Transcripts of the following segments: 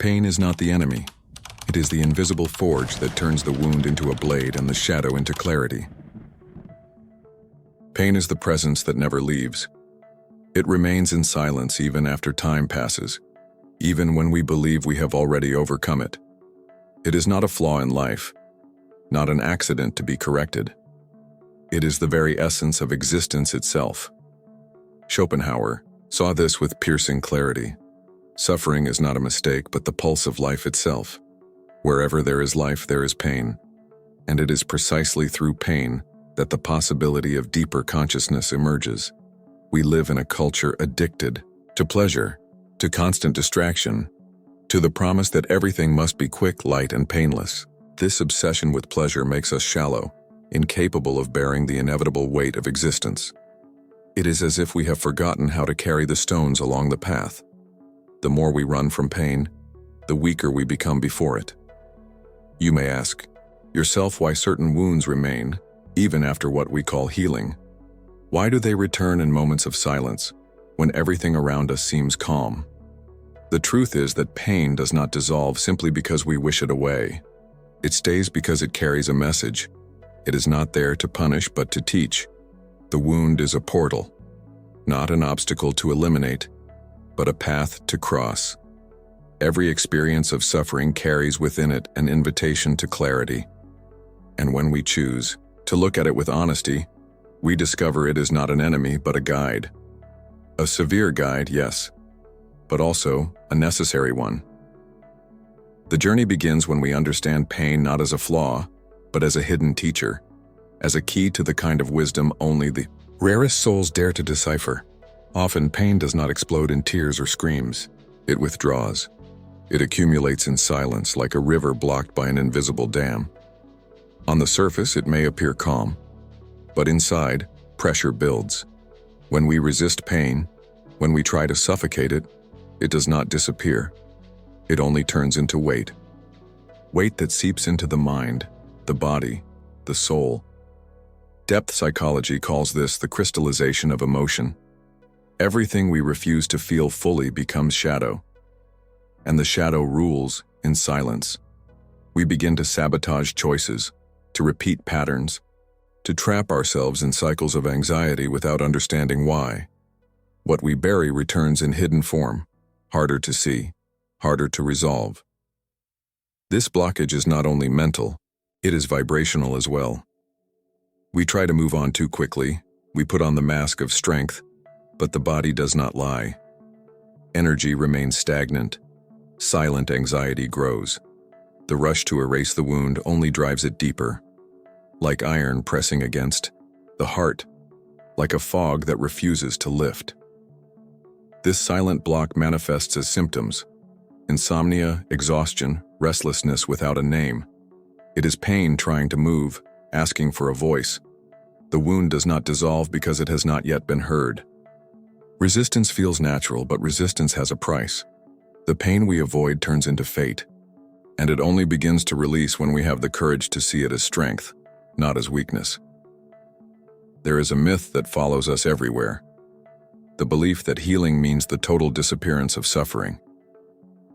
Pain is not the enemy. It is the invisible forge that turns the wound into a blade and the shadow into clarity. Pain is the presence that never leaves. It remains in silence even after time passes, even when we believe we have already overcome it. It is not a flaw in life, not an accident to be corrected. It is the very essence of existence itself. Schopenhauer saw this with piercing clarity. Suffering is not a mistake, but the pulse of life itself. Wherever there is life, there is pain. And it is precisely through pain that the possibility of deeper consciousness emerges. We live in a culture addicted to pleasure, to constant distraction, to the promise that everything must be quick, light, and painless. This obsession with pleasure makes us shallow, incapable of bearing the inevitable weight of existence. It is as if we have forgotten how to carry the stones along the path. The more we run from pain, the weaker we become before it. You may ask yourself why certain wounds remain, even after what we call healing. Why do they return in moments of silence, when everything around us seems calm? The truth is that pain does not dissolve simply because we wish it away. It stays because it carries a message. It is not there to punish but to teach. The wound is a portal, not an obstacle to eliminate, but a path to cross. Every experience of suffering carries within it an invitation to clarity. And when we choose to look at it with honesty, we discover it is not an enemy but a guide. A severe guide, yes, but also a necessary one. The journey begins when we understand pain not as a flaw, but as a hidden teacher, as a key to the kind of wisdom only the rarest souls dare to decipher. Often, pain does not explode in tears or screams. It withdraws. It accumulates in silence like a river blocked by an invisible dam. On the surface, it may appear calm, but inside, pressure builds. When we resist pain, when we try to suffocate it, it does not disappear. It only turns into weight. Weight that seeps into the mind, the body, the soul. Depth psychology calls this the crystallization of emotion. Everything we refuse to feel fully becomes shadow, and the shadow rules in silence. We begin to sabotage choices, to repeat patterns, to trap ourselves in cycles of anxiety without understanding why. What we bury returns in hidden form, harder to see, harder to resolve. This blockage is not only mental, it is vibrational as well. We try to move on too quickly, we put on the mask of strength, but the body does not lie. Energy remains stagnant. Silent anxiety grows. The rush to erase the wound only drives it deeper. Like iron pressing against the heart, like a fog that refuses to lift. This silent block manifests as symptoms: insomnia, exhaustion, restlessness without a name. It is pain trying to move, asking for a voice. The wound does not dissolve because it has not yet been heard. Resistance feels natural, but resistance has a price. The pain we avoid turns into fate, and it only begins to release when we have the courage to see it as strength, not as weakness. There is a myth that follows us everywhere: the belief that healing means the total disappearance of suffering.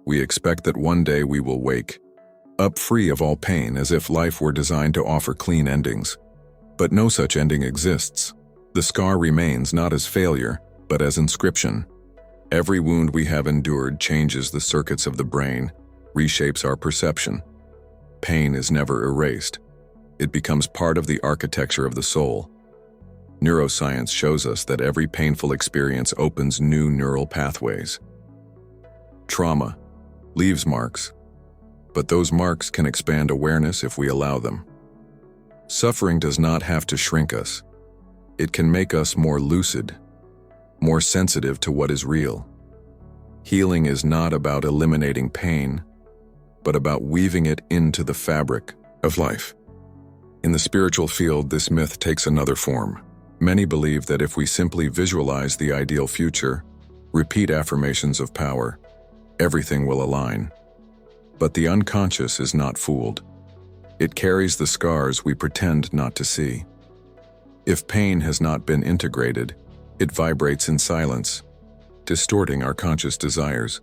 We expect that one day we will wake up free of all pain, as if life were designed to offer clean endings. But no such ending exists. The scar remains not as failure, but as inscription. Every wound we have endured changes the circuits of the brain, reshapes our perception. Pain is never erased. It becomes part of the architecture of the soul. Neuroscience shows us that every painful experience opens new neural pathways. Trauma leaves marks, but those marks can expand awareness if we allow them. Suffering does not have to shrink us. It can make us more lucid, more sensitive to what is real. Healing is not about eliminating pain, but about weaving it into the fabric of life. In the spiritual field, this myth takes another form. Many believe that if we simply visualize the ideal future, repeat affirmations of power, everything will align. But the unconscious is not fooled. It carries the scars we pretend not to see. If pain has not been integrated, it vibrates in silence, distorting our conscious desires.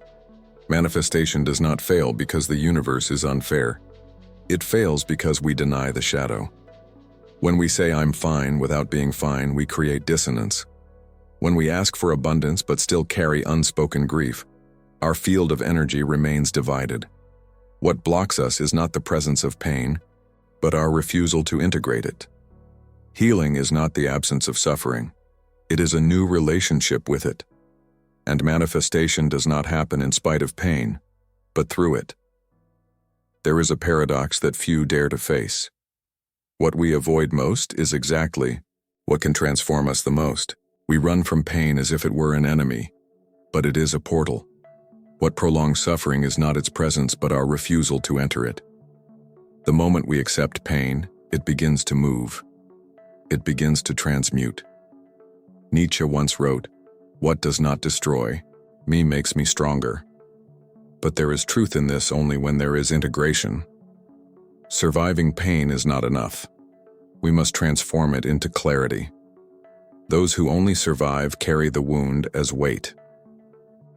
Manifestation does not fail because the universe is unfair. It fails because we deny the shadow. When we say I'm fine without being fine, we create dissonance. When we ask for abundance but still carry unspoken grief, our field of energy remains divided. What blocks us is not the presence of pain, but our refusal to integrate it. Healing is not the absence of suffering. It is a new relationship with it. And manifestation does not happen in spite of pain, but through it. There is a paradox that few dare to face. What we avoid most is exactly what can transform us the most. We run from pain as if it were an enemy, but it is a portal. What prolongs suffering is not its presence, but our refusal to enter it. The moment we accept pain, it begins to move. It begins to transmute. Nietzsche once wrote, "What does not destroy me makes me stronger." But there is truth in this only when there is integration. Surviving pain is not enough. We must transform it into clarity. Those who only survive carry the wound as weight.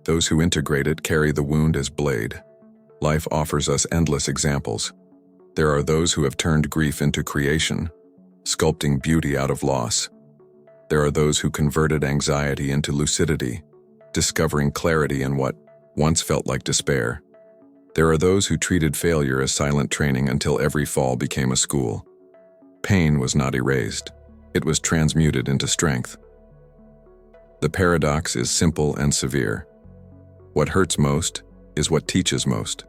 Those who integrate it carry the wound as blade. Life offers us endless examples. There are those who have turned grief into creation, sculpting beauty out of loss. There are those who converted anxiety into lucidity, discovering clarity in what once felt like despair. There are those who treated failure as silent training until every fall became a school. Pain was not erased. It was transmuted into strength. The paradox is simple and severe. What hurts most is what teaches most.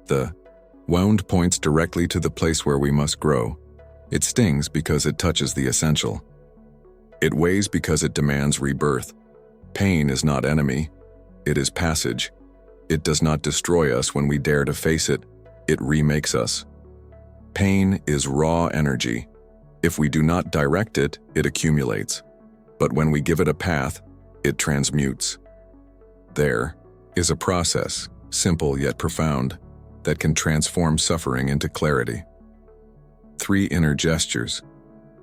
The wound points directly to the place where we must grow. It stings because it touches the essential. It weighs because it demands rebirth. Pain is not enemy. It is passage. It does not destroy us when we dare to face it. It remakes us. Pain is raw energy. If we do not direct it, it accumulates. But when we give it a path, it transmutes. There is a process, simple yet profound, that can transform suffering into clarity. 3 inner gestures,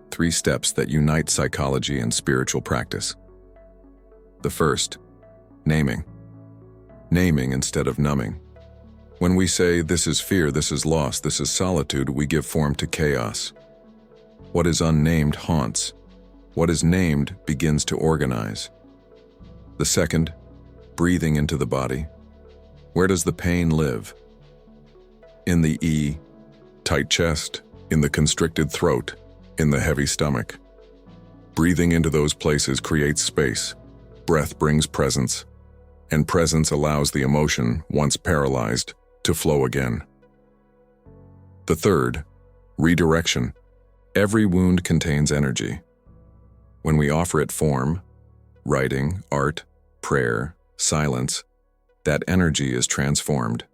3 steps that unite psychology and spiritual practice. The first, naming. Naming instead of numbing. When we say, this is fear, this is loss, this is solitude, we give form to chaos. What is unnamed haunts. What is named begins to organize. The second, breathing into the body. Where does the pain live? In the tight chest, in the constricted throat, in the heavy stomach. Breathing into those places creates space. Breath brings presence, and presence allows the emotion, once paralyzed, to flow again. The third, redirection. Every wound contains energy. When we offer it form, writing, art, prayer, silence, that energy is transformed.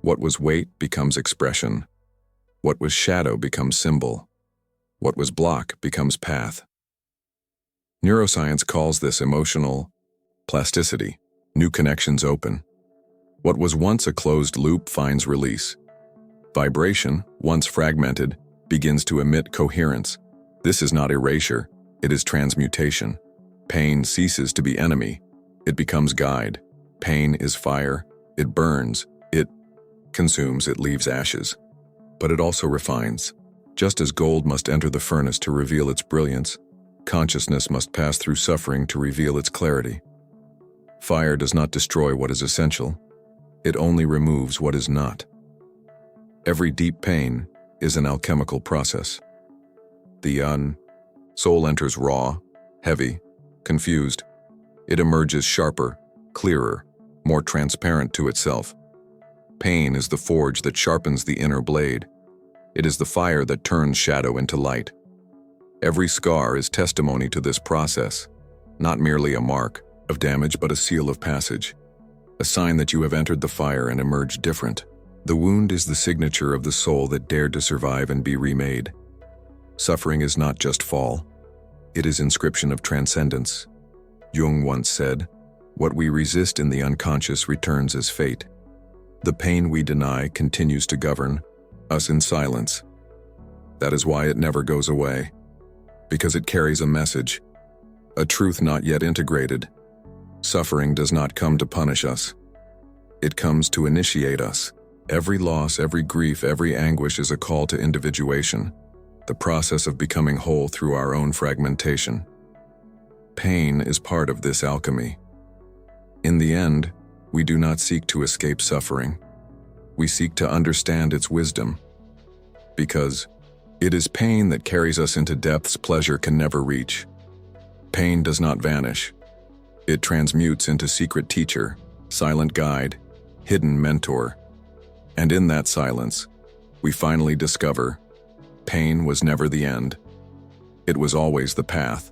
What was weight becomes expression. What was shadow becomes symbol. What was block becomes path. Neuroscience calls this emotional plasticity. New connections open. What was once a closed loop finds release. Vibration, once fragmented, begins to emit coherence. This is not erasure, it is transmutation. Pain ceases to be enemy. It becomes guide. Pain is fire. It burns. It consumes. It leaves ashes. But it also refines. Just as gold must enter the furnace to reveal its brilliance, consciousness must pass through suffering to reveal its clarity. Fire does not destroy what is essential. It only removes what is not. Every deep pain is an alchemical process. The soul enters raw, heavy, confused. It emerges sharper, clearer, more transparent to itself. Pain is the forge that sharpens the inner blade. It is the fire that turns shadow into light. Every scar is testimony to this process, not merely a mark of damage but a seal of passage, a sign that you have entered the fire and emerged different. The wound is the signature of the soul that dared to survive and be remade. Suffering is not just fall. It is inscription of transcendence. Jung once said, "What we resist in the unconscious returns as fate." The pain we deny continues to govern us in silence. That is why it never goes away. Because it carries a message, a truth not yet integrated. Suffering does not come to punish us. It comes to initiate us. Every loss, every grief, every anguish is a call to individuation, the process of becoming whole through our own fragmentation. Pain is part of this alchemy. In the end, we do not seek to escape suffering. We seek to understand its wisdom. Because it is pain that carries us into depths pleasure can never reach. Pain does not vanish. It transmutes into secret teacher, silent guide, hidden mentor. And in that silence, we finally discover pain was never the end. It was always the path.